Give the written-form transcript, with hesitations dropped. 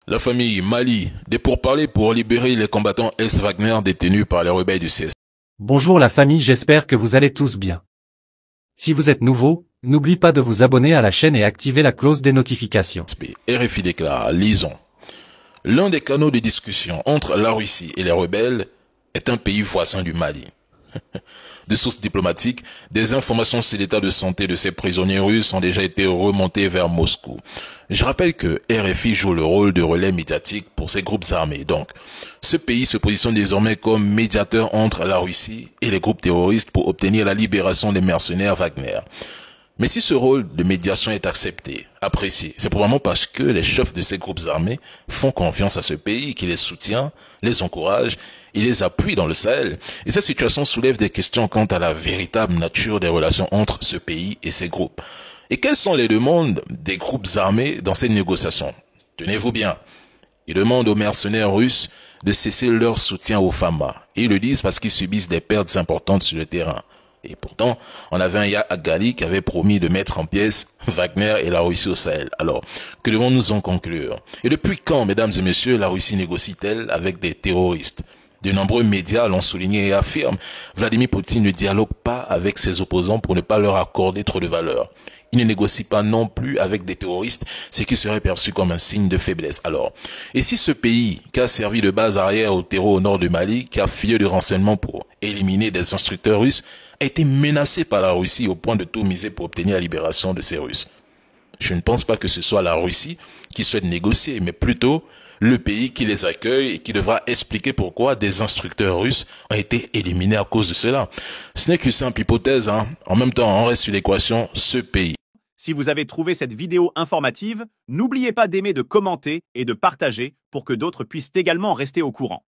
La famille Mali, des pourparlers pour libérer les combattants ex-Wagner détenus par les rebelles du CS. Bonjour la famille, j'espère que vous allez tous bien. Si vous êtes nouveau, n'oublie pas de vous abonner à la chaîne et activer la close des notifications. RFI déclare, lisons. L'un des canaux de discussion entre la Russie et les rebelles est un pays voisin du Mali. De sources diplomatiques, des informations sur l'état de santé de ces prisonniers russes ont déjà été remontées vers Moscou. Je rappelle que RFI joue le rôle de relais médiatique pour ces groupes armés. Donc, ce pays se positionne désormais comme médiateur entre la Russie et les groupes terroristes pour obtenir la libération des mercenaires Wagner. Mais si ce rôle de médiation est accepté, apprécié, c'est probablement parce que les chefs de ces groupes armés font confiance à ce pays, qui les soutient, les encourage et les appuie dans le Sahel. Et cette situation soulève des questions quant à la véritable nature des relations entre ce pays et ces groupes. Et quelles sont les demandes des groupes armés dans ces négociations? Tenez-vous bien. Ils demandent aux mercenaires russes de cesser leur soutien aux FAMA. Et ils le disent parce qu'ils subissent des pertes importantes sur le terrain. Et pourtant, on avait un Yagali qui avait promis de mettre en pièces Wagner et la Russie au Sahel. Alors, que devons-nous en conclure? Et depuis quand, mesdames et messieurs, la Russie négocie-t-elle avec des terroristes? De nombreux médias l'ont souligné et affirment, Vladimir Poutine ne dialogue pas avec ses opposants pour ne pas leur accorder trop de valeur. Il ne négocie pas non plus avec des terroristes, ce qui serait perçu comme un signe de faiblesse. Alors, et si ce pays, qui a servi de base arrière au terreau au nord du Mali, qui a filé de renseignements pour éliminer des instructeurs russes, a été menacé par la Russie au point de tout miser pour obtenir la libération de ces Russes? Je ne pense pas que ce soit la Russie qui souhaite négocier, mais plutôt le pays qui les accueille et qui devra expliquer pourquoi des instructeurs russes ont été éliminés à cause de cela. Ce n'est qu'une simple hypothèse, hein. En même temps, on reste sur l'équation ce pays. Si vous avez trouvé cette vidéo informative, n'oubliez pas d'aimer, de commenter et de partager pour que d'autres puissent également rester au courant.